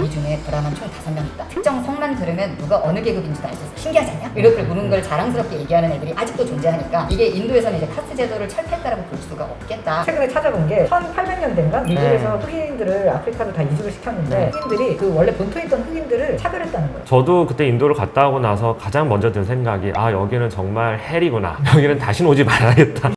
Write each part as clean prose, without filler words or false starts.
이 중에 브라만 총 5명 있다. 특정 성만 들으면 누가 어느 계급인지도 알 수 있어. 신기하지 않냐? 이렇게 보는 걸 자랑스럽게 얘기하는 애들이 아직도 존재하니까 이게 인도에서는 이제 카스트 제도를 철폐했다라고 볼 수가 없겠다. 최근에 찾아본 게 1800년대인가 미국에서 흑인들을 아프리카로 다 이주를 시켰는데 흑인들이 그 원래 본토에 있던 흑인들을 차별했다는 거예요. 저도 그때 인도를 갔다 오고 나서 가장 먼저 든 생각이 여기는 정말 헬이구나. 여기는 다시는 오지 말아야겠다.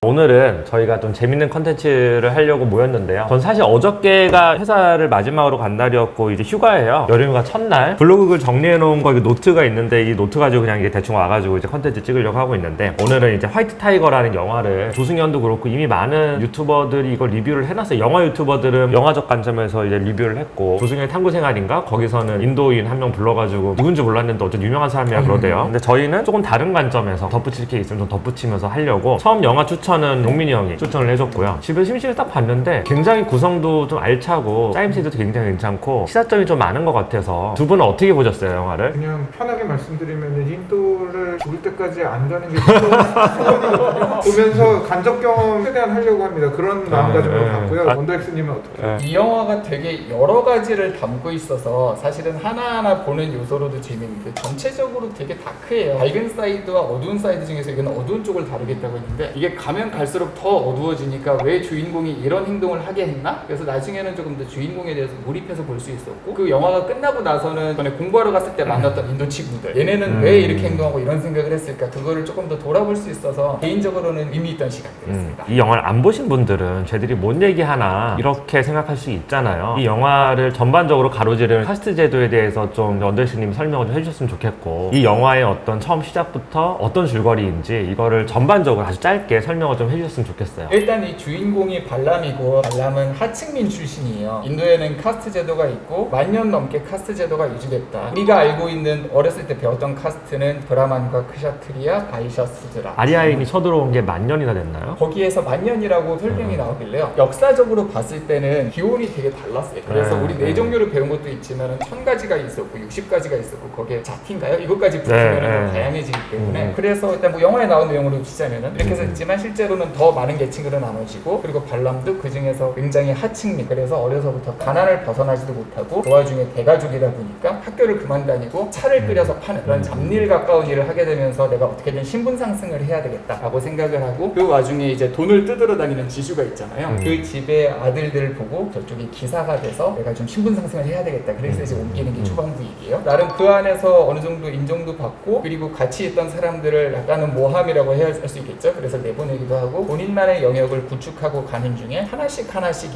오늘은 저희가 좀 재밌는 컨텐츠를 하려고 모였는데요. 전 사실 어저께가 회사를 마지막으로 간 날이었고 이제 휴가예요. 여름휴가 첫날 블로그를 정리해 놓은 거 노트가 있는데 이 노트 가지고 그냥 이게 대충 와가지고 이제 컨텐츠 찍으려고 하고 있는데 오늘은 이제 화이트 타이거라는 영화를 조승연도 그렇고 이미 많은 유튜버들이 이걸 리뷰를 해놨어요. 영화 유튜버들은 영화적 관점에서 이제 리뷰를 했고 조승연의 탐구생활인가 거기서는 인도인 한 명 불러가지고 누군지 몰랐는데 어쨌든 유명한 사람이라 그러대요. 근데 저희는 조금 다른 관점에서 덧붙일 게 있으면 좀 덧붙이면서 하려고 처음 영화 추천은 용민이 형이 추천을 해줬고요. 집에 심심해 딱 봤는데 굉장히 구성도 좀 알차고 짜임새도 굉장히 괜찮고 시사점이 좀 많은 것 같아서 두 분은 어떻게 보셨어요, 영화를? 그냥 편하게 말씀드리면 인도를 죽을 때까지 안 가는 게 소원이거든요. 보면서 간접 경험 최대한 하려고 합니다. 그런 마음가짐으로 봤고요. 원더엑스님은 어떻게? 이 영화가 되게 여러 가지를 담고 있어서 사실은 하나하나 보는 요소로도 재밌는데 전체적으로 되게 다크해요. 밝은 사이드와 어두운 사이드 중에서 이건 어두운 쪽을 다루겠다고 했는데 이게 가면 갈수록 더 어두워지니까 왜 주인공이 이런 행동을 하게 했나? 그래서 나중에는 조금 더 주인공에 대해서 몰입해서 볼 수 있었고 그 영화가 끝나고 나서는 전에 공부하러 갔을 때 만났던 인도 친구들 얘네는 왜 이렇게 행동하고 이런 생각을 했을까? 그거를 조금 더 돌아볼 수 있어서 개인적으로는 의미 있던 시간이었습니다. 이 영화를 안 보신 분들은 쟤들이 뭔 얘기하나 이렇게 생각할 수 있잖아요. 이 영화를 전반적으로 가로지르는 카스트 제도에 대해서 좀 원더엑스님이 설명을 좀 해주셨으면 좋겠고 이 영화의 어떤 처음 시작부터 어떤 줄거리인지 이거를 전반적으로 아주 짧게 설명을 좀 해주셨으면 좋겠어요. 일단 이 주인공이 발람이고 발람은 하층민 출신이에요. 인도에는 카스트 제도가 있고 10,000년 넘게 카스트 제도가 유지됐다. 우리가 알고 있는 어렸을 때 배웠던 카스트는 브라만과 크샤트리아, 바이샤, 수드라. 아리아인이 쳐들어온 게 10,000년이나 됐나요? 거기에서 10,000년이라고 설명이 나오길래요. 역사적으로 봤을 때는 기원이 되게 달랐어요. 그래서 우리 네 종류를 배운 것도 있지만 1000가지가 있었고 60가지가 있었고 거기에 자티인가요? 이것까지 붙이면 다양해지기 때문에 그래서 일단 뭐 영화에 나온 내용으로 치자면은 이렇게 해서 있지만 실제로는 더 많은 계층으로 나눠지고 그리고 발람도 그 중에서 굉장히 하층민 그래서 어려서부터 가난을 벗어나지도 못하고 그 와중에 대가족이다 보니까 학교를 그만 다니고 차를 끓여서 파는 그런 잡일 가까운 일을 하게 되면서 내가 어떻게든 신분 상승을 해야 되겠다라고 생각을 하고 그 와중에 이제 돈을 뜯으러 다니는 지주가 있잖아요. 그 집의 아들들을 보고 저쪽이 기사가 돼서 내가 좀 신분 상승을 해야 되겠다. 그래서 이제 옮기는 게 초반부이에요. 나름 그 안에서 어느 정도 인정도 받고 그리고 같이 있던 사람들을 약간은 모함이라고 해야 할 수 있겠죠. 그래서 내보내기도 하고 본인만의 영역을 구축하고 가는 중에 하나씩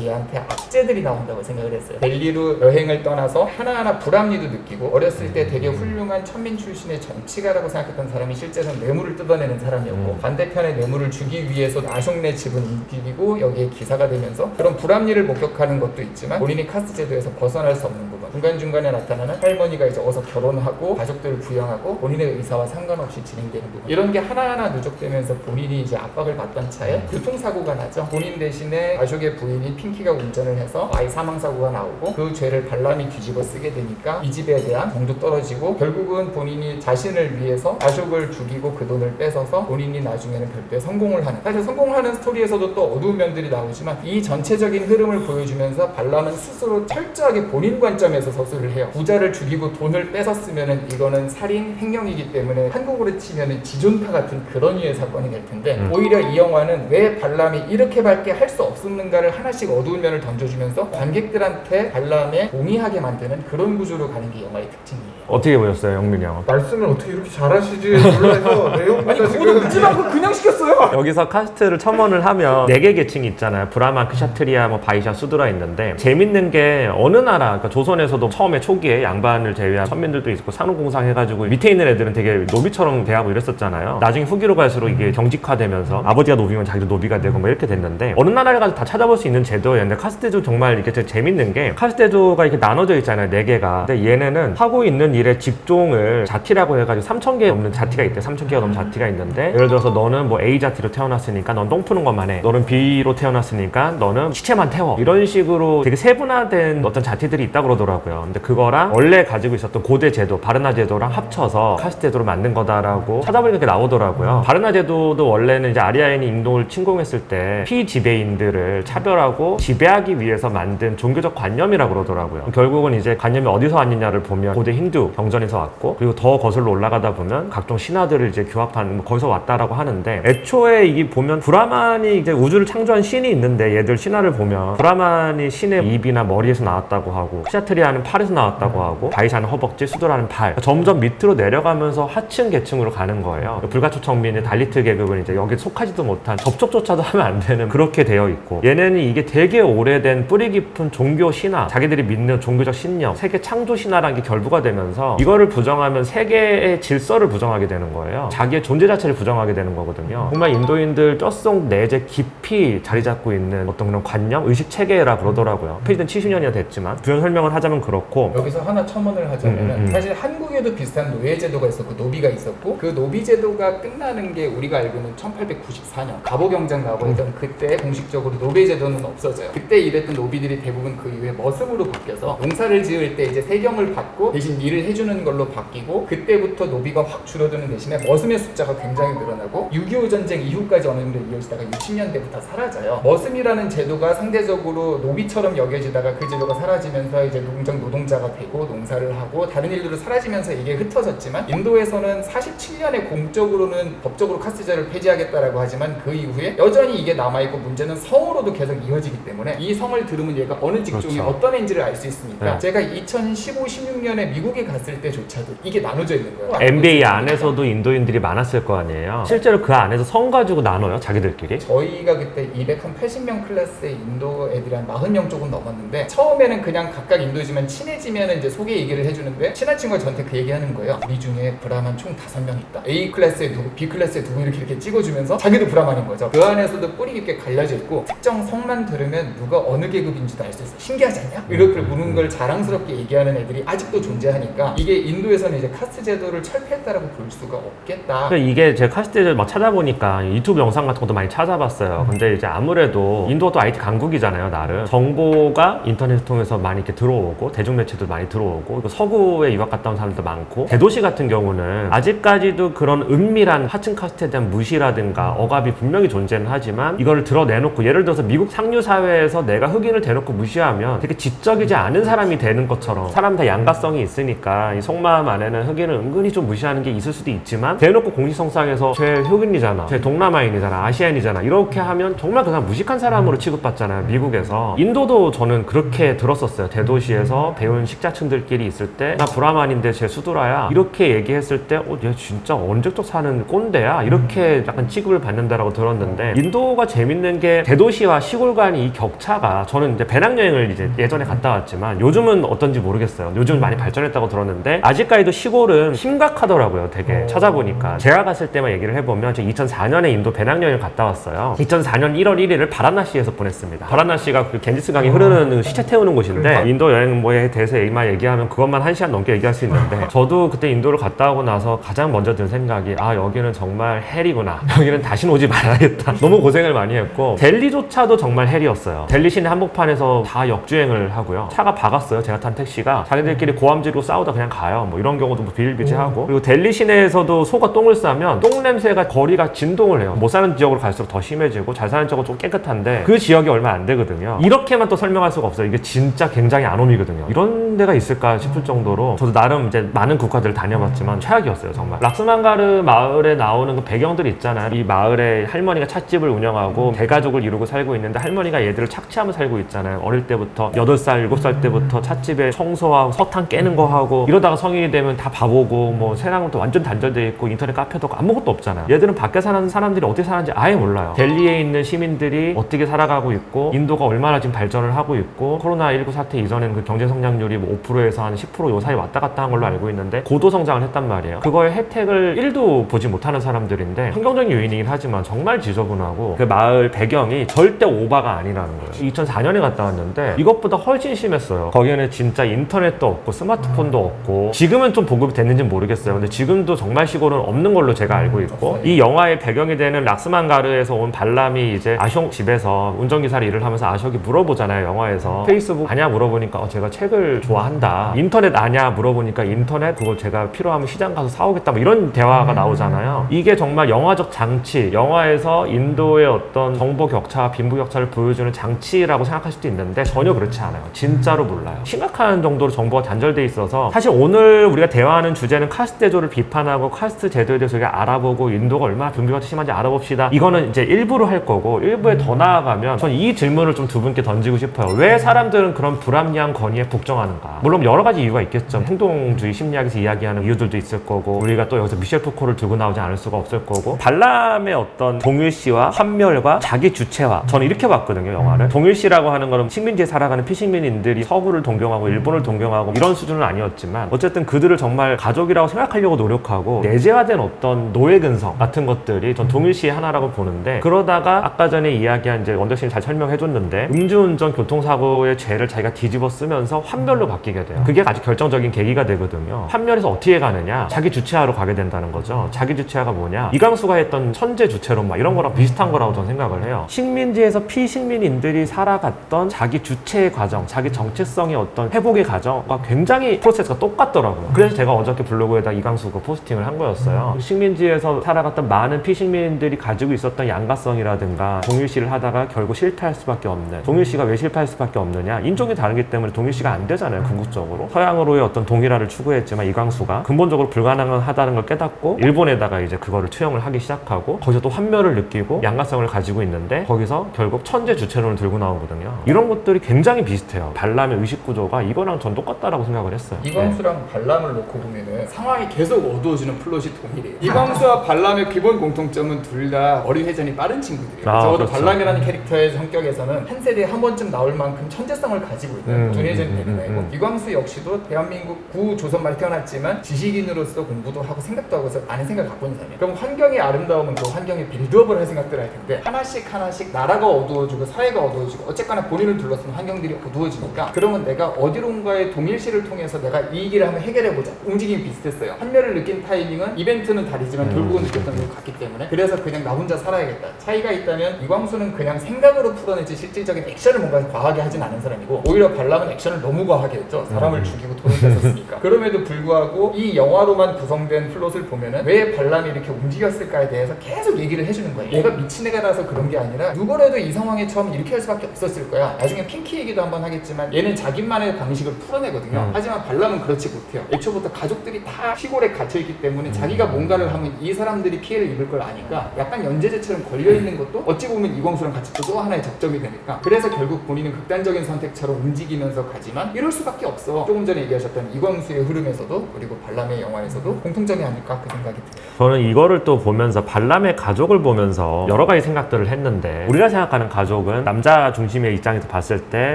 얘한테 악재들이 나온다고 생각을 했어요. 델리로 여행을 떠나서 하나하나 불합리도 느끼고 어렸을 때 되게 훌륭한 천민 출신의 정치가라고 생각했던 사람이 실제로는 뇌물을 뜯어내는 사람이었고 반대편에 뇌물을 주기 위해서 아숑네 집은 인기고 여기에 기사가 되면서 그런 불합리를 목격하는 것도 있지만 본인이 카스트 제도에서 벗어날 수 없는 부분 중간중간에 나타나는 할머니가 이제 어서 결혼하고 가족들을 부양하고 본인의 의사와 상관없이 진행되는 부분 이런 게 하나하나 누적되면서 본인이 이제 압박을 받던 차에 교통사고가 나죠. 본인 대신에 아숍의 부인이 핑키가 운전을 해서 아이 사망사고가 나오고 그 죄를 발람이 뒤집어 쓰게 되니까 이 집에 대한 정도 떨어지고 결국은 본인이 자신을 위해서 아숍을 죽이고 그 돈을 뺏어서 본인이 나중에는 별도의 성공을 하는 사실 성공하는 스토리에서도 또 어두운 면들이 나오지만 이 전체적인 흐름을 보여주면서 발람은 스스로 철저하게 본인 관점에서 서술을 해요. 부자를 죽이고 돈을 뺏었으면은 이거는 살인 횡령이기 때문에 한국으로 치면은 지존파 같은 그런 류의 사건이 될 텐데 오히려 이 영화는 왜 발람이 이렇게밖에 할 수 없었는가를 하나씩 어두운 면을 던져주면서 관객들한테 발람에 동의하게 만드는 그런 구조로 가는 게 영화의 특징이에요. 어떻게 보셨어요, 영민이 형? 말씀을 어떻게 이렇게 잘하시지 몰라서 내용보다 지금 묻지 않고 그냥 시켰어요. 여기서 카스트를 첨언을 하면 4개 계층이 있잖아요. 브라만, 크샤트리아, 바이샤, 수드라 있는데 재밌는 게 어느 나라, 그러니까 조선에서도 처음에 초기에 양반을 제외한 천민들도 있고 산업공상 해가지고 밑에 있는 애들은 되게 노비처럼 대하고 이랬었잖아요. 나중에 후기로 갈수록 이게 정직화되면서 아버지가 노비면 자기도 노비가 되고 뭐 이렇게 됐는데 어느 나라에 가서 다 찾아볼 수 있는 제도였는데 카스트제도 정말 이게 되게 재밌는 게 카스트제도가 이렇게 나눠져 있잖아요. 4개가. 근데 얘네는 하고 있는 일의 직종을 자티라고 해가지고 3,000개 넘는 자티가 있대. 3,000개가 넘는 자티가 있는데 예를 들어서 너는 뭐 A 자티로 태어났으니까 넌 똥 푸는 것만 해. 너는 B로 태어났으니까 너는 시체만 태워. 이런 식으로 되게 세분화된 어떤 자티들이 있다고 그러더라고요. 근데 그거랑 원래 가지고 있었던 고대 제도, 바르나 제도랑 합쳐서 카스트 제도로 만든 거다라고 찾아보니까 그렇게 나오더라고요. 바르나 제도도 원래는 이제 아리아인 무갈라인이 인도를 침공했을 때 피지배인들을 차별하고 지배하기 위해서 만든 종교적 관념이라고 그러더라고요. 결국은 이제 관념이 어디서 왔느냐를 보면 고대 힌두 경전에서 왔고, 그리고 더 거슬러 올라가다 보면 각종 신화들을 이제 규합한 거기서 왔다라고 하는데, 애초에 이게 보면 브라만이 이제 우주를 창조한 신이 있는데, 얘들 신화를 보면 브라만이 신의 입이나 머리에서 나왔다고 하고, ksihatriya는 팔에서 나왔다고 하고, 바이샤는 허벅지, 수드라는 팔, 점점 밑으로 내려가면서 하층 계층으로 가는 거예요. 불가초청민의 달리트 계급은 이제 여기 속하지도 못한, 접촉조차도 하면 안 되는 그렇게 되어 있고, 얘네는 이게 되게 오래된 뿌리 깊은 종교 신화, 자기들이 믿는 종교적 신념, 세계 창조 신화라는 게 결부가 되면서 이거를 부정하면 세계의 질서를 부정하게 되는 거예요. 자기의 존재 자체를 부정하게 되는 거거든요. 정말 인도인들 뼛속 내재 깊이 자리 잡고 있는 어떤 그런 관념, 의식 체계라 그러더라고요. 폐지된 70년이나 됐지만 부연 설명을 하자면 그렇고, 여기서 하나 첨언을 하자면은 사실 한국에도 비슷한 노예제도가 있었고 노비가 있었고, 그 노비제도가 끝나는 게 우리가 알고는 1894년 갑오경장 나고 있던 그때 공식적으로 노비제도는 없어져요. 그때 일했던 노비들이 대부분 그 이후에 머슴으로 바뀌어서 농사를 지을 때 이제 세경을 받고 대신 일을 해주는 걸로 바뀌고, 그때부터 노비가 확 줄어드는 대신에 머슴의 숫자가 굉장히 늘어나고 6.25 전쟁 이후까지 어느 정도 이어지다가 60년대부터 사라져요. 머슴이라는 제도가 상대적으로 노비처럼 여겨지다가 그 제도가 사라지면서 이제 농장 노동자가 되고 농사를 하고 다른 일들로 사라지면서 이게 흩어졌지만, 인도에서는 47년에 공적으로는 법적으로 카스제를 폐지하겠다라고 하지만 그 이후에 여전히 이게 남아있고, 문제는 성으로도 계속 이어지기 때문에 이 성을 들으면 얘가 어느 직종이 그렇죠. 어떤 애인지를 알 수 있으니까 네. 제가 2015, 16년에 미국에 갔을 때조차도 이게 나눠져 있는 거예요. MBA 안에서도 인도인들이 많았을 거 아니에요. 실제로 그 안에서 성 가지고 나눠요, 자기들끼리? 저희가 그때 280명 클래스의 인도 애들이 한 40명 조금 넘었는데, 처음에는 그냥 각각 인도지만 친해지면 이제 소개 얘기를 해주는데, 친한 친구가 저한테 그 얘기 하는 거예요. 우리 중에 브라만 총 5명 있다. A 클래스에 누구, B 클래스에 누구, 이렇게 찍어주면서 자기도 브라만인 거죠. 그 안에서도 뿌리 깊게 갈려져 있고, 특정 성만 들으면 누가 어느 계급인지도 알 수 있어. 신기하지 않냐? 이렇게 묻는 걸 자랑스럽게 얘기하는 애들이 아직도 존재하니까, 이게 인도에서는 이제 카스트 제도를 철폐했다라고 볼 수가 없겠다. 이게 제가 카스트를 막 찾아보니까 유튜브 영상 같은 것도 많이 찾아봤어요. 근데 이제 아무래도 인도가 또 IT 강국이잖아요, 나름. 정보가 인터넷을 통해서 많이 이렇게 들어오고, 대중매체도 많이 들어오고, 그리고 서구에 유학 갔다 온 사람도 많고, 대도시 같은 경우는 아직까지도 그런 은밀한 하층 카스트에 대한 무시라든가 억압이 분명히 존재는 하지만, 이거를 드러내놓고, 예를 들어서 미국 상류 사회에서 내가 흑인을 대놓고 무시하면 되게 지적이지 않은 사람이 되는 것처럼, 사람 다 양가성이 있으니까 이 속마음 안에는 흑인을 은근히 좀 무시하는 게 있을 수도 있지만, 대놓고 공식성상에서 쟤 흑인이잖아, 쟤 동남아인이잖아, 아시안이잖아, 이렇게 하면 정말 그 사람 무식한 사람으로 취급받잖아요, 미국에서. 인도도 저는 그렇게 들었었어요. 대도시에서 배운 식자층들끼리 있을 때, 나 브라만인데 쟤 수두라야, 이렇게 얘기했을 때 얘 진짜 언제적 사는 꼰대야, 이렇게 약간 취급을 받는다라고 들었는데, 인도가 재밌는 게 대도시와 시골 간이 이 격차가, 저는 이제 배낭여행을 이제 예전에 갔다 왔지만 요즘은 어떤지 모르겠어요. 요즘 많이 발전했다고 들었는데 아직까지도 시골은 심각하더라고요, 되게. 찾아보니까 제가 갔을 때만 얘기를 해보면, 저 2004년에 인도 배낭여행을 갔다 왔어요. 2004년 1월 1일을 바라나시에서 보냈습니다. 바라나시가 그 겐지스 강이 흐르는 시체 태우는 곳인데, 인도 여행 뭐에 대해서 얘기만 얘기하면 그것만 1시간 넘게 얘기할 수 있는데, 저도 그때 인도를 갔다 오고 나서 가장 먼저 든 생각이, 아, 여기는 정말 헬이구나, 여기는 다시는 오지 말아야겠다. 너무 고생을 많이 했고, 델리조차도 정말 헬이었어요. 델리 시내 한복판에서 다 역주행을 하고요. 차가 박았어요, 제가 탄 택시가. 자기들끼리 고함지르고 싸우다 그냥 가요. 뭐 이런 경우도 뭐 비일비재하고. 그리고 델리 시내에서도 소가 똥을 싸면 똥 냄새가 거리가 진동을 해요. 못 사는 지역으로 갈수록 더 심해지고, 잘 사는 지역은 좀 깨끗한데 그 지역이 얼마 안 되거든요. 이렇게만 또 설명할 수가 없어요. 이게 진짜 굉장히 아놈이거든요. 이런 데가 있을까 싶을 정도로, 저도 나름 이제 많은 국가들을 다녀봤지만 최악이었어요, 정말. 락스만가르 마을에 나오는 그 배경들이 있잖아요. 이 마을에 할머니가 찻집을 운영하고 대가족을 이루고 살고 있는데, 할머니가 얘들을 착취하며 살고 있잖아요. 어릴 때부터 8살, 7살 때부터 찻집에 청소하고 서탕 깨는 거 하고, 이러다가 성인이 되면 다 바보고, 뭐 세상은 또 완전 단절돼 있고, 인터넷 카페도 없고 아무것도 없잖아요. 얘들은 밖에 사는 사람들이 어떻게 사는지 아예 몰라요. 델리에 있는 시민들이 어떻게 살아가고 있고, 인도가 얼마나 지금 발전을 하고 있고, 코로나19 사태 이전에는 그 경제 성장률이 뭐 5%에서 한 10% 요 사이 왔다 갔다 한 걸로 알고 있는데, 고도 성장을 했단 말이에요. 그거의 혜택을 1도 보지 못하는 사람들인데, 환경적인 요인이긴 하지만 정말 지저분하고, 그 마을 배경이 절대 오바가 아니라는 거예요. 2004년에 갔다 왔는데 이것보다 훨씬 심했어요. 거기에는 진짜 인터넷도 없고 스마트폰도 없고, 지금은 좀 보급이 됐는지 모르겠어요. 근데 지금도 정말 시골은 없는 걸로 제가 알고 있고, 이 영화의 배경이 되는 락스만가르에서 온 발람이 이제 아숑 집에서 운전기사를 일을 하면서 아숑이 물어보잖아요, 영화에서. 페이스북 아냐 물어보니까 제가 책을 좋아한다. 인터넷 아냐 물어보니까 인터넷, 그걸 제가 필요하면 시장 가서 사오겠다, 뭐 이런 대화가 나오잖아요. 이게 정말 영화적 장치, 영화에서 인도의 어떤 정보 격차와 빈부 격차를 보여주는 장치라고 생각할 수도 있는데 전혀 그렇지 않아요. 진짜로 몰라요. 심각한 정도로 정보가 단절돼 있어서 사실 오늘 우리가 대화하는 주제는 카스트 제도를 비판하고 카스트 제도에 대해서 우리가 알아보고 인도가 얼마나 빈부가 심한지 알아봅시다. 이거는 이제 일부로 할 거고 일부에 더 나아가면 전 이 질문을 좀 두 분께 던지고 싶어요. 왜 사람들은 그런 불합리한 건의에 복종하는가? 물론 여러 가지 이유가 있겠죠. 행동주의 심리학에서 이야기하는 이유들도 있을 거고 우리가 또 여기서 미셸 푸코를 들고 나오지 않을 수가 없을 거고 발람의 어떤 동일시와 환멸과 자기 주체화 저는 이렇게 봤거든요. 영화를. 동일시라고 하는 거는 식민지에 살아가는 피식민인들이 서구를 동경하고 일본을 동경하고 이런 수준은 아니었지만 어쨌든 그들을 정말 가족이라고 생각하려고 노력하고 내재화된 어떤 노예 근성 같은 것들이 전 동일시의 하나라고 보는데 그러다가 아까 전에 이야기한 이제 원더씨님 잘 설명해줬는데 음주운전 교통사고의 죄를 자기가 뒤집어 쓰면서 환멸로 바뀌게 돼요. 그게 아주 결정적인 계기가 되거든요. 환멸에서 어떻게 가느냐 자기 주체화로 가게 된다는 거죠. 자기 주체화가 뭐냐 이광수가 했던 천재 주체론 막 이런 거랑 비슷한 거라고 저는 생각을 해요. 식민지에서 피식민인들이 살아갔던 자기 주체의 과정 자기 정체성의 어떤 회복의 과정과 굉장히 프로세스가 똑같더라고요. 그래서 제가 어저께 블로그에다 이광수 그 포스팅을 한 거였어요. 식민지에서 살아갔던 많은 피식민인들이 가지고 있었던 양가성이라든가 동일시를 하다가 결국 실패할 수밖에 없는 동일시가 왜 실패할 수밖에 없느냐 인종이 다르기 때문에 동일시가 안 되잖아요. 궁극적으로 서양으로의 어떤 동일화를 추구했지만 이광수가 근본적으로 불가능하다는 걸 깨닫고 일본에다가 이제 그거를 투영을 하기 시작하고 거기서 또 환멸을 느끼고 양가성을 가지고 있는데 거기서 결국 천재 주체론을 들고 나오거든요. 이런 것들이 굉장히 비슷해요. 발람의 의식구조가 이거랑 전 똑같다라고 생각을 했어요. 이광수랑 발람을 놓고 보면은 상황이 계속 어두워지는 플롯이 동일해요. 이광수와 발람의 기본 공통점은 둘 다 어린 회전이 빠른 친구들이에요. 적어도 그렇죠. 발람이라는 캐릭터의 성격에서는 한 세대에 한 번쯤 나올 만큼 천재성을 가지고 있는 두뇌전이 되는 애고 이광수 역시도 대한민국 구조선 말에 태어났지만 지식인으로서 공부도 하고 생각도 하고 해서 많은 생각을 갖고 있는 사람이에요. 그럼 환경의 아름다움은 그 환경에 빌드업을 할 생각들을 할 텐데 하나씩 나라가 어두워지고 사회가 어두워지고 어쨌거나 본인을 둘러싼 환경들이 어두워지니까 그러면 내가 어디론가의 동일시를 통해서 내가 이 얘기를 한번 해결해보자. 움직임이 비슷했어요. 환멸을 느낀 타이밍은 이벤트는 다르지만 결국은 느꼈던 걸 같기 때문에 그래서 그냥 나 혼자 살아야겠다. 차이가 있다면 이광수는 그냥 생각으로 풀어내지 실질적인 액션을 뭔가 과하게 하진 않은 사람이고 오히려 발람은 액션을 너무 과하게 했죠. 사람을 죽이고 돈을 뺏었으니까. 그럼에도 불구하고 이 영화로만 구성된 플롯을 보면은 왜 발람이 이렇게 움직였을까에 대해서 계속 얘기를 해주는 거예요. 얘가 미친 애가 나서 그런 게 아니라 누구라도 이 상황에 처음 이렇게 할 수밖에 없었을 거야. 나중에 핑키 얘기도 한번 하겠지만 얘는 자기만의 방식을 풀어내거든요. 하지만 발람은 그렇지 못해요. 애초부터 가족들이 다 시골에 갇혀있기 때문에 자기가 뭔가를 하면 이 사람들이 피해를 입을 걸 아니까 약간 연재제처럼 걸려있는 것도 어찌 보면 이광수랑 같이 또 하나의 접점이 되니까 그래서 결국 본인은 극단적인 선택처럼 움직이면서 가지만 이럴 수밖에 없어. 조금 전에 얘기하셨던 이광수의 흐름에서도 그리고 발람의 영화에서도 공통점이 아닐까 그 생각이 들어요. 저는 이거를 또 보면서 발람의 가족을 보면서 여러 가지 생각들을 했는데 우리가 생각하는 가족은 남자 중심의 입장에서 봤을 때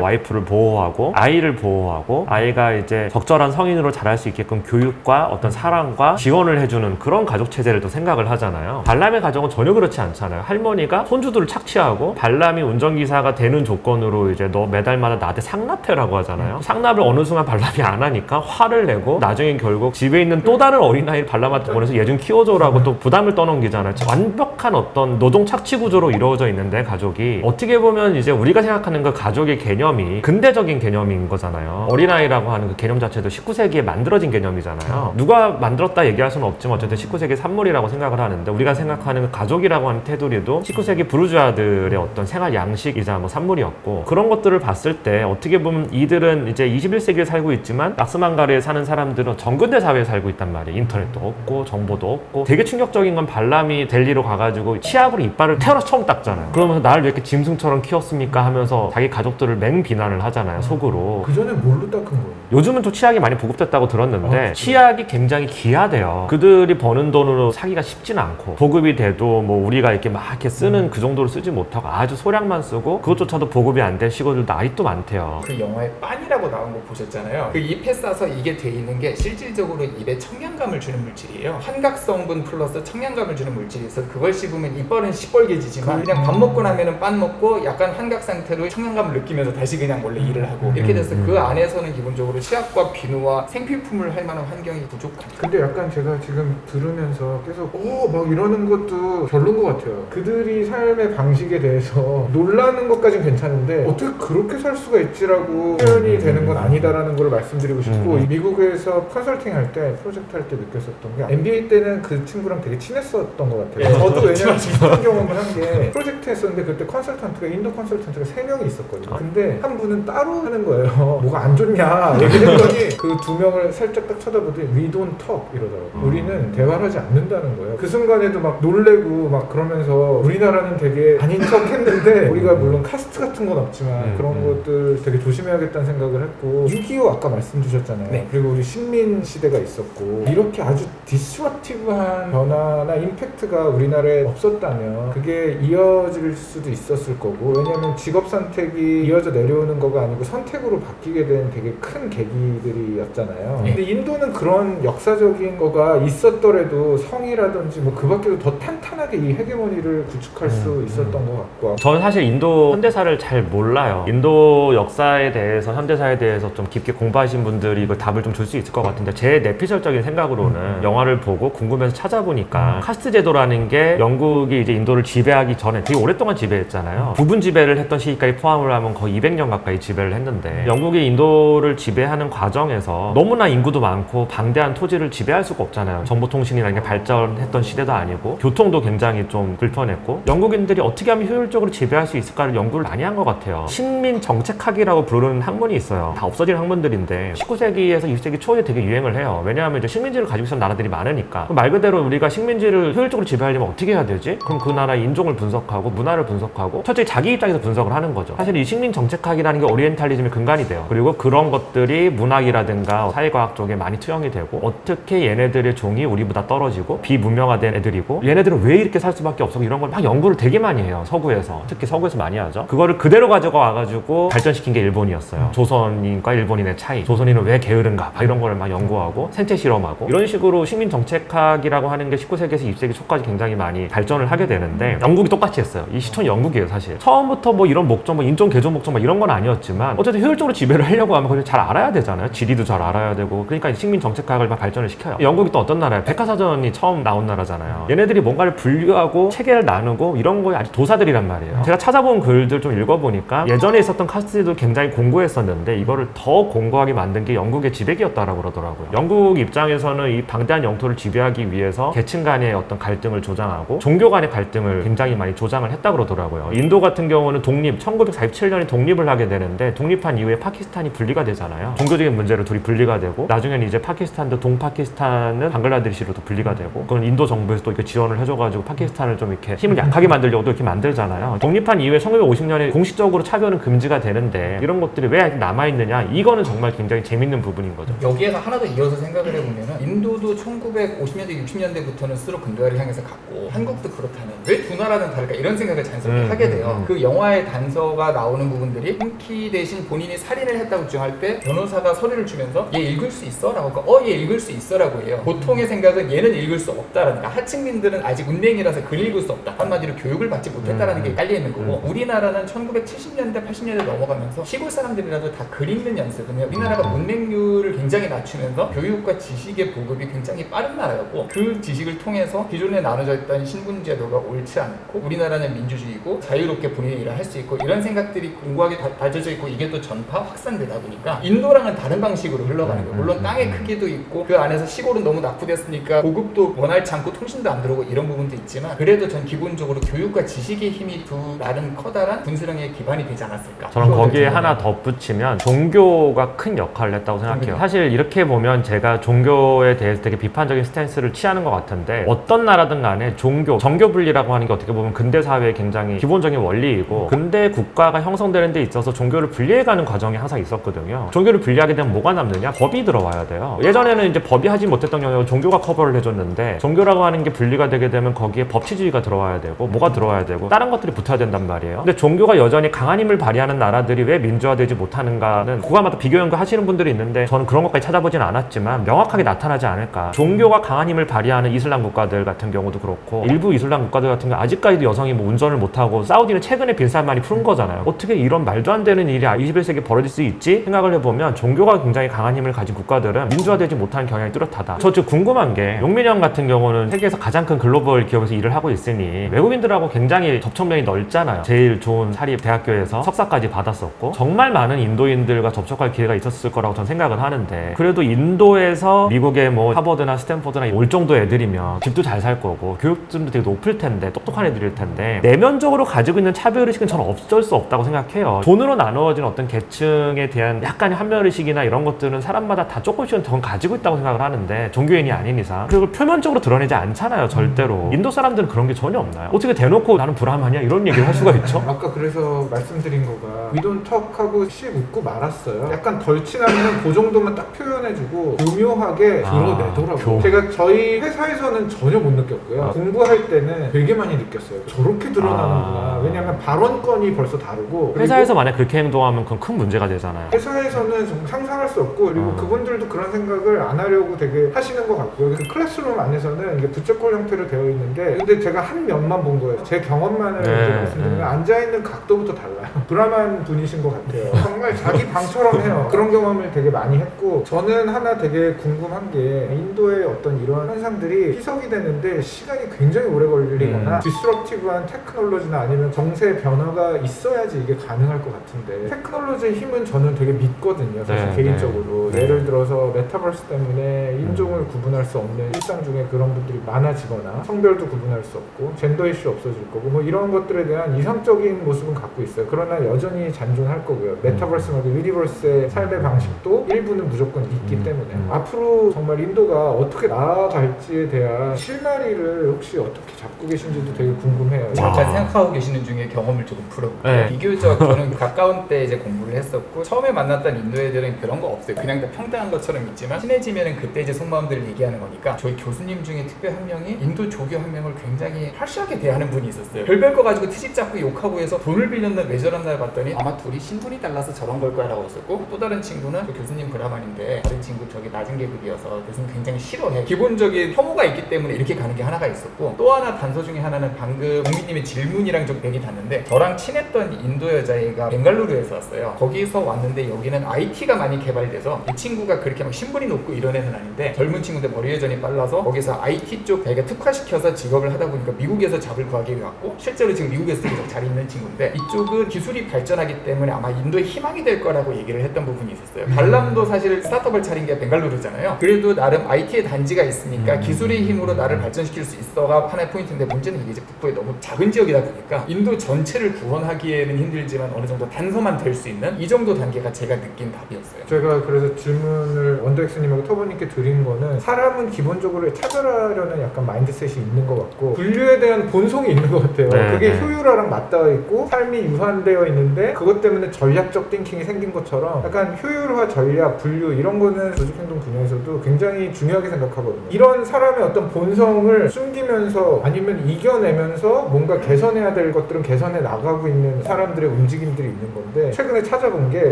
와이프를 보호하고 아이를 보호하고 아이가 이제 적절한 성인으로 자랄 수 있게끔 교육과 어떤 사랑과 지원을 해주는 그런 가족 체제를 또 생각을 하잖아요. 발람의 가족은 전혀 그렇지 않잖아요. 할머니가 손주들을 착취하고 발람이 운전기사가 되는 조건으로 이제 너 매달마다 나한테 상납해라고 하잖아요. 상납을 어느 순간 발람이 안 하니까 화를 내고 나중에 결국 집에 있는 또 다른 어린아이를 발람한테 보내서 얘 좀 키워줘라고 또 부담을 떠넘기잖아요. 완벽한 어떤 노동 착취 구조로 이루어져 있는데 가족이 어떻게 보면 이제 우리가 생각하는 그 가족의 개념이 근대적인 개념인 거잖아요. 어린아이라고 하는 그 개념 자체도 19세기에 만들어진 개념이잖아요. 누가 만들었다 얘기할 수는 없지만 어쨌든 19세기 산물이라고 생각을 하는데 우리가 생각하는 그 가족이라고 하는 테두리도 19세기 부르주아들의 어떤 생활 양식이자 뭐 산물이었고 그런 것들을 봤을 때 어떻게 보면 이들은 이제 21세기에 살고 있지만 낙스만가르에 사는 사람들은 정근대 사회에 살고 있단 말이에요. 인터넷도 없고 정보도 없고 되게 충격적인 건 발람이 델리로 가가지고 치약으로 이빨을 태어나서 처음 닦잖아요. 그러면서 나를 왜 이렇게 짐승처럼 키웠습니까 하면서 자기 가족들을 맹비난을 하잖아요. 속으로. 그 전에 뭘로 닦은 거예요? 요즘은 또 치약이 많이 보급됐다고 들었는데 치약이 굉장히 귀하대요. 그들이 버는 돈으로 사기가 쉽진 않고 보급이 돼도 뭐 우리가 이렇게 막 이렇게 쓰는 그 정도로 쓰지 못하고 아주 소량만 쓰고 그것조차도 보급이 안 된 시골들도 아직도 많대요. 그 영화에 빤이라고 나온 거 보셨잖아요. 그 잎에 싸서 이게 돼 있는 게 실질적으로 입에 청량감을 주는 물질이에요. 환각성분 플러스 청량감을 주는 물질이 있어서 그걸 씹으면 이빨은 시뻘개지지만 그냥 밥 먹고 나면은 빤 먹고 약간 환각 상태로 청량감을 느끼면서 다시 그냥 원래 일을 하고 이렇게 돼서 그 안에서는 기본적으로 치약과 비누와 생필품을 할 만한 환경이 부족한. 근데 약간 제가 지금 들으면서 계속 막 이러는 것도 별론 것 같아요. 그들이 삶의 방식에 대해서 놀라는 것까진 괜찮은데 어떻게 그렇게 살 수가 있지라고 표현이 되는 건 아니다 아니다라는 걸 말씀드리고 싶고 미국에서 컨설팅 할 때 프로젝트 할 때 느꼈었던 게 MBA 때는 그 친구랑 되게 친했었던 것 같아요. 저도 왜냐면 비슷한 경험을 한 게 프로젝트 했었는데 그때 컨설턴트가 인도 컨설턴트가 3명이 있었거든요. 근데 한 분은 따로 하는 거예요. 뭐가 안 좋냐 얘기했더니 그 2명을 살짝 딱 쳐다보더니 We don't talk 이러더라고요. 우리는 대화를 하지 않는다는 거예요. 그 순간에도 막 놀래고 막 그러면서 우리나라는 되게 아닌 척 했는데 우리가 물론 카스트 같은 건 없지만 그런 것들 되게 조심해야겠다는 생각을 했고 6.25 아까 말씀 주셨잖아요. 네. 그리고 우리 식민 시대가 있었고 이렇게 아주 디스럽티브한 변화나 임팩트가 우리나라에 없었다면 그게 이어질 수도 있었을 거고 왜냐면 직업 선택이 이어져 내려오는 거가 아니고 선택으로 바뀌게 된 되게 큰 계기들이었잖아요. 근데 인도는 그런 역사적인 거가 있었더라도 성이라든지 뭐 그 밖에도 더 탄탄하게 이 헤게모니를 구축할 수 있었던 것 같고 저는 사실 인도 현대사를 잘 몰라요. 인도 역사에 대해서 현대사에 대해서 좀 깊게 공부하신 분들이 이걸 답을 좀 줄 수 있을 것 같은데 제 내피셜적인 생각으로는 영화를 보고 궁금해서 찾아보니까 카스트 제도라는 게 영국이 이제 인도를 지배하기 전에 되게 오랫동안 지배했잖아요. 부분 지배를 했던 시기까지 포함을 하면 거의 200년 가까이 지배를 했는데 영국이 인도를 지배하는 과정에서 너무나 인구도 많고 방대한 토지를 지배할 수가 없잖아요. 정보통신이라는 게 발전했던 시대도 아니고 교통도 굉장히 좀 불편했고 영국인들이 어떻게 하면 효율적으로 지배할 수 있을까를 연구를 많이 한 것 같아요. 식민 정책학이라고 부르는 학문이 있어요. 다 없어진 학문들인데 19세기에서 20세기 초에 되게 유행을 해요. 왜냐하면 이제 식민지를 가지고 있었던 나라들이 많으니까. 말 그대로 우리가 식민지를 효율적으로 지배하려면 어떻게 해야 되지? 그럼 그 나라의 인종을 분석하고 문화를 분석하고 철저히 자기 입장에서 분석을 하는 거죠. 사실 이 식민 정책학이라는 게 오리엔탈리즘의 근간이 돼요. 그리고 그런 것들이 문학이라든가 사회과학 쪽에 많이 투영이 되고 어떻게 얘네들의 종이 우리보다 떨어지고 비문명화된 애들이고 얘네들은 왜 이렇게 살 수밖에 없어 이런 걸 막 연구를 되게 많이 해요. 서구에서. 특히 서구에서 많이 하죠. 그거를 그대로 가지고 와가지고 발전시킨 게 일본이었어요. 조선인과 일본인의 차이, 조선인은 왜 게으른가 막 이런 걸 막 연구하고 생체 실험하고 이런 식으로 식민 정책학이라고 하는 게 19세기에서 20세기 초까지 굉장히 많이 발전을 하게 되는데 영국이 똑같이 했어요. 이 시초는 영국이에요. 사실 처음부터 뭐 이런 목적 뭐 인종 개종 목적 막 이런 건 아니었지만 어쨌든 효율적으로 지배를 하려고 하면 그걸 잘 알아야 되잖아요. 지리도 잘 알아야 되고 그러니까 식민 정책학을 막 발전을 시켜요. 영국이 또 어떤 나라예요? 백과사전이 처음 나온 나라잖아요. 얘네들이 뭔가를 분류하고 체계를 나누고 이런 거에 아주 도사들이란 말이에요. 제가 찾아본 글들 좀 읽어보니까 예전에 있었던 카스트도 굉장히 공고했었는데 이거를 더 공고하게 만든 게 영국의 지배기였다라고 그러더라고요. 영국 입장에서는 이 방대한 영토를 지배하기 위해서 계층 간의 어떤 갈등을 조장하고 종교 간의 갈등을 굉장히 많이 조장을 했다 그러더라고요. 인도 같은 경우는 1947년에 독립을 하게 되는데 독립한 이후에 파키스탄이 분리가 되잖아요. 종교적인 문제로 둘이 분리가 되고 나중에는 이제 파키스탄도 동파키스탄은 방글라데시로도 분리가 되고 그건 인도 정부에서 또 이렇게 지원을 해줘가지고 파키스탄을 좀 이렇게 힘을 약하게 만들려고도 이렇게 만들잖아요. 독립한 이후에 1950년에 공식적으로 차별은 금지가 되는데 이런 것들이 왜 남아있느냐 이거는 정말 굉장히 재밌는 부분인 거죠. 여기에서 하나 더 이어서 생각을 해보면은 인도도 1950년대 60년대부터는 스스로 근대화를 향해서 갔고 한국도 그렇다면 왜 두 나라는 다를까 이런 생각을 자연스럽게 하게 돼요. 그 영화의 단서가 나오는 부분들이 한키 대신 본인이 살인을 했다고 주장할 때 변호사가 서류를 주면서 얘 읽을 수 있어? 라고 하니까 얘 읽을 수 있어 라고 해요. 보통의 생각은 얘는 읽을 수 없다라니까 하층민들은 아직 운명이라서 글 읽을 수 없다. 한마디로 교육을 받지 못했다라는 게 깔려있는 거고 우리나라는 1970년대 80년대 넘어가면서 시골 사람들이라도 다 글 읽는 연습을 해요. 우리나라가 문맹률을 굉장히 낮추면서 교육과 지식의 보급이 굉장히 빠른 나라였고 그 지식을 통해서 기존에 나눠져 있던 신분제도가 옳지 않고 우리나라는 민주주의고 자유롭게 본인의 일을 할 수 있고 이런 생각들이 공고하게 다져져 있고 이게 또 전파 확산되다 보니까 인도랑은 다른 방식으로 흘러가는 거예요. 물론 땅의 크기도 있고 그 안에서 시골은 너무 낙후됐으니까 보급도 원활치 않고 통신도 안 들어오고 이런 부분도 있지만 그래도 전 기본적으로 교육과 지식의 힘이 두 나름 커다란 분수령의 기반이 되지 않았을까. 저는 거기에 하나 덧붙이면 종교가 큰 역할을 했다고 생각해요. 사실 이렇게 보면 제가 종교에 대해서 되게 비판적인 스탠스를 취하는 것 같은데 어떤 나라든 간에 종교, 정교 분리라고 하는 게 어떻게 보면 근대 사회의 굉장히 기본적인 원리이고 근대 국가가 형성되는 데 있어서 종교를 분리해가는 과정이 항상 있었거든요. 종교를 분리하게 되면 뭐가 남느냐? 법이 들어와야 돼요. 예전에는 이제 법이 하지 못했던 영역을 종교가 커버를 해줬는데 종교라고 하는 게 분리가 되게 되면 거기에 법치주의가 들어와야 되고 뭐가 들어와야 되고 다른 것들이 붙어야 된단 말이에요. 근데 종교가 여전히 강한 힘을 발휘하는 나라들이 왜 민주화되지 못하는가는 그거마다 비교 연구하시는 분들이 있는데 저는 그런 것까지 찾아보진 않았지만 명확하게 나타나지 않을까. 종교가 강한 힘을 발휘하는 이슬람 국가들 같은 경우도 그렇고 일부 이슬람 국가들 같은 경우 아직까지도 여성이 뭐 운전을 못하고 사우디는 최근에 빈살만이 푸른 거잖아요. 어떻게 이런 말도 안 되는 일이 21세기에 벌어질 수 있지? 생각을 해보면 종교가 굉장히 강한 힘을 가진 국가들은 민주화되지 못하는 경향이 뚜렷하다. 저 지금 궁금한 게 용민형 같은 경우는 세계에서 가장 큰 글로벌 기업에서 일을 하고 있으니 외국인들하고 굉장히 접촉면이 넓잖아요. 제일 좋은 사립 대학교에서 석사까지 받았었고 정말 많은 인도인들과 접촉 접촉할 기회가 있었을 거라고 저는 생각을 하는데 그래도 인도에서 미국의 뭐 하버드나 스탠포드나 올 정도 애들이면 집도 잘 살 거고 교육점도 되게 높을 텐데 똑똑한 애들일 텐데 내면적으로 가지고 있는 차별의식은 저는 어쩔 수 없다고 생각해요. 돈으로 나누어진 어떤 계층에 대한 약간의 한별의식이나 이런 것들은 사람마다 다 조금씩은 더 가지고 있다고 생각을 하는데 종교인이 아닌 이상 그걸 표면적으로 드러내지 않잖아요. 절대로. 인도 사람들은 그런 게 전혀 없나요? 어떻게 대놓고 나는 브라만이야 이런 얘기를 할 수가 있죠? 아까 그래서 말씀드린 거가 위돈턱하고 씩 웃고 말았어요. 약간 덜 친하면 그 정도만 딱 표현해주고 교묘하게 드러내더라고요. 제가 저희 회사에서는 전혀 못 느꼈고요. 공부할 때는 되게 많이 느꼈어요. 저렇게 드러나는구나. 왜냐면 발언권이 벌써 다르고 회사에서 만약 그렇게 행동하면 그건 큰 문제가 되잖아요. 회사에서는 정말 상상할 수 없고 그리고 그분들도 그런 생각을 안 하려고 되게 하시는 것 같고요. 그 클래스룸 안에서는 이게 부채꼴 형태로 되어 있는데 근데 제가 한 면만 본 거예요. 제 경험만을 이제 말씀드리면 앉아있는 각도부터 달라요. 브라만 분이신 것 같아요. 정말 자기 방처럼 해요. 그런 경험을 되게 많이 했고 저는 하나 되게 궁금한 게 인도의 어떤 이런 현상들이 희석이 되는데 시간이 굉장히 오래 걸리거나 디스럽티브한 테크놀로지나 아니면 정세 변화가 있어야지 이게 가능할 것 같은데 테크놀로지의 힘은 저는 되게 믿거든요. 사실 개인적으로. 예를 들어서 메타버스 때문에 인종을 구분할 수 없는 일상 중에 그런 분들이 많아지거나 성별도 구분할 수 없고 젠더 이슈 없어질 거고 뭐 이런 것들에 대한 이상적인 모습은 갖고 있어요. 그러나 여전히 잔존할 거고요. 메타버스나 유니버스의 삶의 방식도 일부는 무조건 있기 때문에 앞으로 정말 인도가 어떻게 나아갈지에 대한 실마리를 혹시 어떻게 잡고 계신지도 되게 궁금해요. 잠깐 생각하고 계시는 중에 경험을 조금 풀어볼게요. 비교적 저는 가까운 때 이제 공부를 했었고 처음에 만났던 인도 애들은 그런 거 없어요. 그냥 다 평등한 것처럼 있지만 친해지면은 그때 이제 속마음들을 얘기하는 거니까 저희 교수님 중에 특별 한 명이 인도 조교 한 명을 굉장히 harsh하게 대하는 분이 있었어요. 별별 거 가지고 트집 잡고 욕하고 해서 돈을 빌렸나 왜 저랬나 봤더니 아마 둘이 신분이 달라서 저런 걸 거야 라고 했었고 또 다른 친구는 그 교수님 브라만인데 다른 친구 저기 낮은 계급이어서 교수님 굉장히 싫어해. 기본적인 혐오가 있기 때문에 이렇게 가는 게 하나가 있었고 또 하나 단서 중에 하나는 방금 국민님의 질문이랑 좀 맥이 닿는데 저랑 친했던 인도 여자애가 벵갈루루에서 왔어요. 거기서 왔는데 여기는 IT가 많이 개발돼서 이 친구가 그렇게 막 신분이 높고 이런 애는 아닌데 젊은 친구인데 머리 회전이 빨라서 거기서 IT 쪽 배가 특화시켜서 직업을 하다 보니까 미국에서 잡을 구하기 왔고 실제로 지금 미국에서 계속 잘 있는 친구인데 이쪽은 기술이 발전하기 때문에 아마 인도의 희망이 될 거라고 얘기를 했던 부분이 있었어요. 발람도 사실 스타트업을 차린 게 벵갈루루잖아요. 그래도 나름 IT의 단지가 있으니까 기술의 힘으로 나를 발전시킬 수 있어가 하나의 포인트인데 문제는 이게 이제 북부의 너무 작은 지역이다 보니까 인도 전체를 구원하기에는 힘들지만 어느 정도 단서만 될 수 있는 이 정도 단계가 제가 느낀 답이었어요. 제가 그래서 질문을 원더엑스님하고 터보님께 드린 거는 사람은 기본적으로 차별하려는 약간 마인드셋이 있는 것 같고 분류에 대한 본성이 있는 것 같아요. 그게 효율화랑 맞닿아 있고 삶이 유한되어 있는데 그것 때문에 전략적 띵킹이 생긴 것처럼 약간 효율화, 전략, 분류 이런 거는 조직행동 분야에서도 굉장히 중요하게 생각하거든요. 이런 사람의 어떤 본성을 숨기면서 아니면 이겨내면서 뭔가 개선해야 될 것들은 개선해 나가고 있는 사람들의 움직임들이 있는 건데 최근에 찾아본 게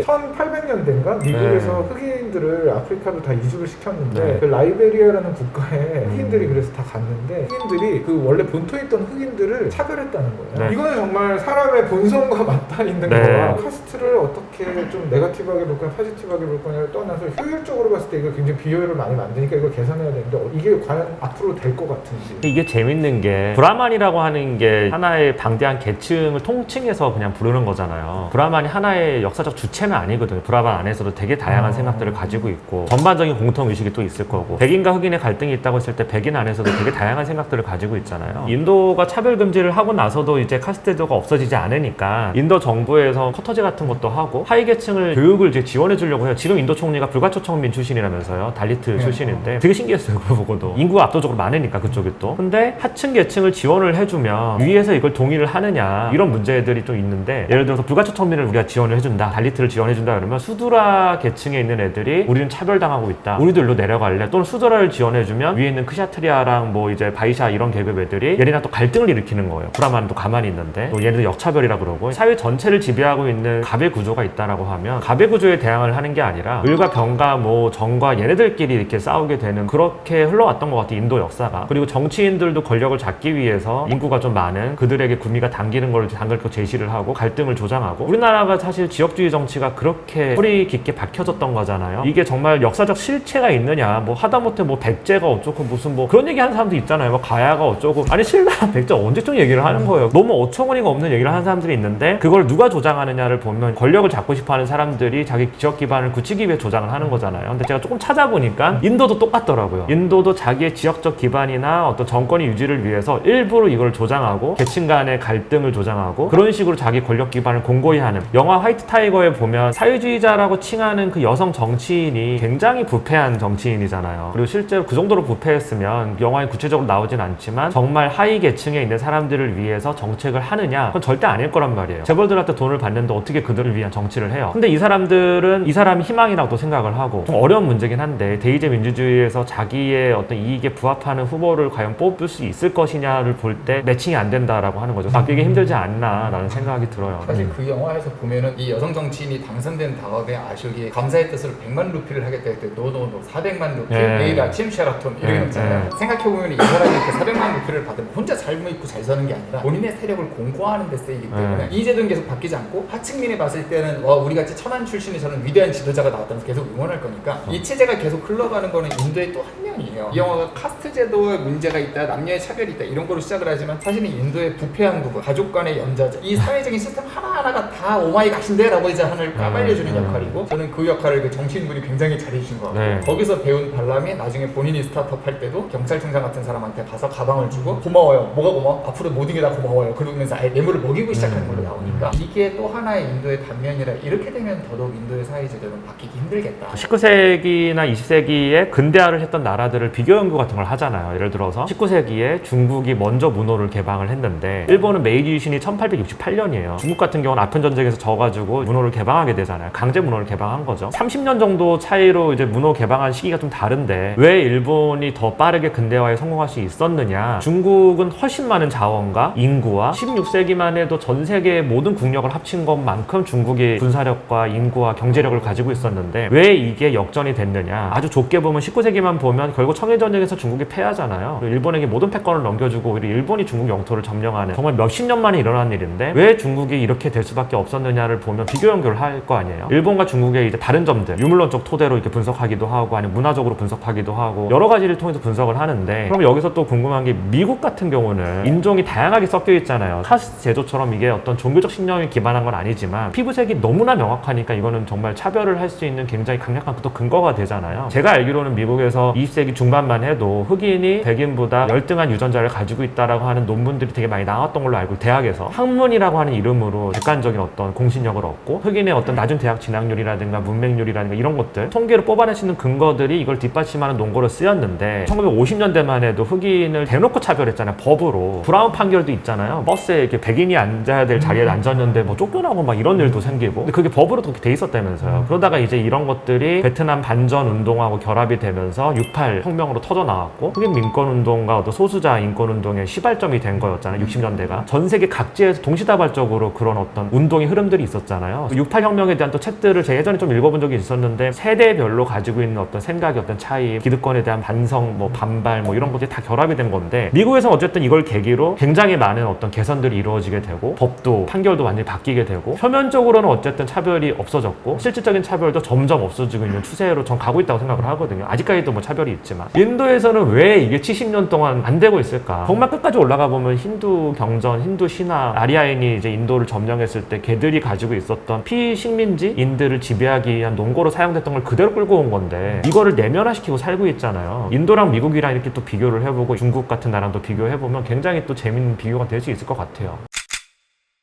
1800년대인가 미국에서 흑인들을 아프리카로 다 이주를 시켰는데 그 라이베리아라는 국가에 흑인들이 그래서 다 갔는데 흑인들이 그 원래 본토에 있던 흑인들을 차별했다는 거예요. 이거는 정말 사람의 본성과 맞닿아 있는 거와 카스트를 어떻게 좀 네거티브하게 볼 거냐 포지티브하게 볼 거냐를 떠나서 효율적으로 봤을 때 이거 굉장히 비효율을 많이 만드니까 이거 개선해야 되는데 이게 과연 앞으로 될 것 같은지. 이게 재밌는 게 브라만이라고 하는 게 하나의 방대한 계층을 통칭해서 그냥 부르는 거잖아요. 브라만이 하나의 역사적 주체는 아니거든요. 브라만 안에서도 되게 다양한 생각들을 가지고 있고 전반적인 공통의식이 또 있을 거고 백인과 흑인의 갈등이 있다고 했을 때 백인 안에서도 되게 다양한 생각들을 가지고 있잖아요. 인도가 차별금지를 하고 나서도 이제 카스트제도가 없어지지 않으니까 인도 정부에서 커터제 같은 것도 하고 하위 계층을 교육을 이제 지원해 주려고 해요. 지금 인도 총리가 불가초청민 출신이라면서요. 달리트 출신인데 되게 신기했어요. 그거 보고도. 인구가 압도적으로 많으니까 그쪽이 또. 근데 하층 계층을 지원을 해주면 위에서 이걸 동의를 하느냐 이런 문제들이 좀 있는데 예를 들어서 불가초청민을 우리가 지원을 해준다. 달리트를 지원해준다 그러면 수두라 계층에 있는 애들이 우리는 차별당하고 있다. 우리도 일로 내려갈래. 또는 수두라를 지원해주면 위에 있는 크샤트리아랑 뭐 이제 바이샤 이런 계급 애들이 얘네랑 또 갈등을 일으키는 거예요. 브라만은 또 가만히 있는데 또 얘네들 역차별이라 그러고 사회 전체를 지배하고 있는 가배 구조가 있다라고 하면 가배 구조에 대항을 하는 게 아니라 을과 병과 뭐 정과 얘네들끼리 이렇게 싸우게 되는 그렇게 흘러왔던 것 같아요. 인도 역사가. 그리고 정치인들도 권력을 잡기 위해서 인구가 좀 많은 그들에게 구미가 당기는 걸 당겨 제시를 하고 갈등을 조장하고 우리나라가 사실 지역주의 정치가 그렇게 뿌리 깊게 박혀졌던 거잖아요. 이게 정말 역사적 실체가 있느냐, 뭐 하다못해 뭐 백제가 어쩌고 무슨 뭐 그런 얘기 하는 사람도 있잖아요. 뭐 가야가 어쩌고. 아니 신라랑 백제 언제쯤 얘기를 하는 거예요. 너무 어처구니가 없는 얘기를 하는 사람들이 있는데 그걸 누가 조장하느냐를 보면 권력을 잡고 싶어하는 사람들이 자기 지역 기반을 굳히기 위해 조장을 하는 거잖아요. 근데 제가 조금 찾아보니까 인도도 똑같더라고요. 인도도 자기의 지역적 기반이나 어떤 정권의 유지를 위해서 일부러 이걸 조장하고 계층 간의 갈등을 조장하고 그런 식으로 자기 권력 기반을 공고히 하는, 영화 화이트 타이거에 보면 사회주의자라고 칭하는 그 여성 정치인이 굉장히 부패한 정치인이잖아요. 그리고 실제로 그 정도로 부패했으면 영화에 구체적으로 나오진 않지만 정말 하위 계층에 있는 사람들을 위해서 정책을 하느냐? 그건 절대 아닐 거란 말이에요. 재벌들한테 돈을 받는데 어떻게 그들을 위한 정치를 해요? 근데 이 사람들은 이 사람이 희망이라고 생각을 하고, 좀 어려운 문제긴 한데 대의제 민주주의에서 자기의 어떤 이익에 부합하는 후보를 과연 뽑을 수 있을 것이냐를 볼 때 매칭이 안 된다라고 하는 거죠. 바뀌기 힘들지 않나라는 생각이 들어요. 사실 그 영화에서 보면은 이 여성 정치인이 당선된 다음에 아쇼기에 감사의 뜻으로 100만 루피를 하겠다 했더니 노노노 400만 루피 네. 내일 아침 쉐라톤 이런 거 있잖아요. 생각해보면 이 사람이 그 400만 루피를 받으면 혼자 잘 먹고 잘 사는 게 아니라 본인의 세력을 공고화하는 데 쓰이기 때문에 이 제도는 계속 바뀌지 않고 하층민이 봤을 때는 우리같이 천한 출신이 저는 위대한 지도자가 나왔다면서 계속 응원할 거니까 이 체제가 계속 흘러가는 거는 인도의 또 한 면이에요. 이 영화가 카스트 제도에 문제가 있다, 남녀의 차별이 있다 이런 거로 시작을 하지만 사실은 인도의 부패한 부분, 가족 간의 연좌제, 이 사회적인 시스템 하나하나가 다 오마이갓인데 라고 이제 하늘 까발려주는 역할이고, 저는 그 역할을 그 정치인분이 굉장히 잘해주신 것 같아요. 거기서 배운 발람이 나중에 본인이 스타트업 할 때도 경찰청장 같은 사람한테 가서 가방을 주고 고마워요. 뭐가 고마워? 앞으로 모든 게 다 고마워요. 그러면서 아예 뇌물을 먹이고 시작하는 걸로 나오니까 이게 또 하나의 인도의 단면이라, 이렇게 되면 더더욱 인도의 사회제도는 바뀌기 힘들겠다. 19세기나 20세기에 근대화를 했던 나라들을 비교 연구 같은 걸 하잖아요. 예를 들어서 19세기에 중국이 먼저 문호를 개방을 했는데 일본은 메이지 유신이 1868년이에요. 중국 같은 경우는 아편 전쟁에서 져가지고 문호를 개방하게 되잖아요. 강제 문호를 개방한 거죠. 30년 정도 차이로 이제 문호 개방한 시기가 좀 다른데 왜 일본이 더 빠르게 근대화에 성공할 수 있었느냐? 중국은 훨씬 많은 자원과 인구와 16세기만 해도 전 세계의 모든 국력을 합친 것만큼 중국이 군사력과 인구와 경제력을 가지고 있었는데 왜 이게 역전이 됐느냐? 아주 좁게 보면 19세기만 보면 결국 청일전쟁에서 중국이 패하잖아요. 일본에게 모든 패권을 넘겨주고 오히려 일본이 중국 영토를 점령하는, 정말 몇십 년 만에 일어난 일인데 왜 중국이 이렇게 될 수밖에 없었느냐를 보면 비교 연결을 할 거 아니에요. 일본과 중국의 이제 다른 점들, 유물론적 토대로 이렇게 분석하기도 하고 아니면 문화적으로 분석하기도 하고 여러 가지를 통해서 분석을 하는데, 그럼 여기서 또 궁금한 게 미국 같은 경우는 인종이 다양하게 섞여 있잖아요. 카스트 제도처럼 이게 어떤 종교적 신념에 기반한 건 아니지만 피부색이 너무나 명확하니까 이거는 정말 차별을 할 수 있는 굉장히 강력한 또 근거가 되잖아요. 제가 알기로는 미국에서 20세기 중반만 해도 흑인이 백인보다 열등한 유전자를 가지고 있다라고 하는 논문들이 되게 많이 나왔던 걸로 알고, 대학에서 학문이라고 하는 이름으로 객관적인 어떤 공신력을 얻고 흑인의 어떤 낮은 대학 진학률이라든가 문맹률이라든가 이런 것들 통계로 뽑아낼 수 있는 근거들이 이걸 뒷받침하는 논거로 쓰였는데 1950년대만 해도 흑인을 대놓고 차별했잖아요. 법으로. 브라운 판결도 있잖아요. 버스에 이렇게 백인이 앉아야 될 자리에 앉았는데 뭐 쫓겨나고 막 이런 일도 생기고, 근데 그게 법으로 그렇게 돼 있었다면서요. 그러다가 이제 이런 것들이 베트남 반전 운동하고 결합이 되면서 6.8 혁명으로 터져 나왔고 흑인 민권 운동과 어떤 소수자 인권 운동의 시발점이 된 거였잖아요. 60년대가 전 세계 각지에서 동시다발적으로 그런 어떤 운동의 흐름들이 있었잖아요. 6.8 혁명에 대한 또 책들을 제가 예전에 좀 읽어본 적이 있었는데 세대별로 가지고 있는 어떤 생각의 어떤 차이, 기득권에 대한 반성, 뭐 반발, 뭐 이런 것들이 다 결합이 된 건데, 미국에서는 어쨌든 이걸 계기로 굉장히 많은 어떤 개선들이 이루어지게 되고 법도 판결도 완전히 바뀌게 되고 표면적으로는 어쨌든 차별이 없어졌고 실질적인 차별도 점점 없어지고 있는 추세로 전 가고 있다고 생각을 하거든요. 아직까지도 뭐 차별이 있지만 인도에서는 왜 이게 70년 동안 안 되고 있을까? 정말 끝까지 올라가 보면 힌두 경전, 힌두 신화, 아리아인이 이제 인도를 점령했을 때 걔들이 가지고 있었던 피식민지인들을 지배하기 위한 논거로 사용됐던 걸 그대로 끌고 온 건데 이거를 내면화시키고 살고 있잖아요. 인도랑 미국이랑 이렇게 또 비교를 해보고 중국 같은 나라랑 또 비교해보면 굉장히 또 재밌는 비교가 될 수 있을 것 같아요.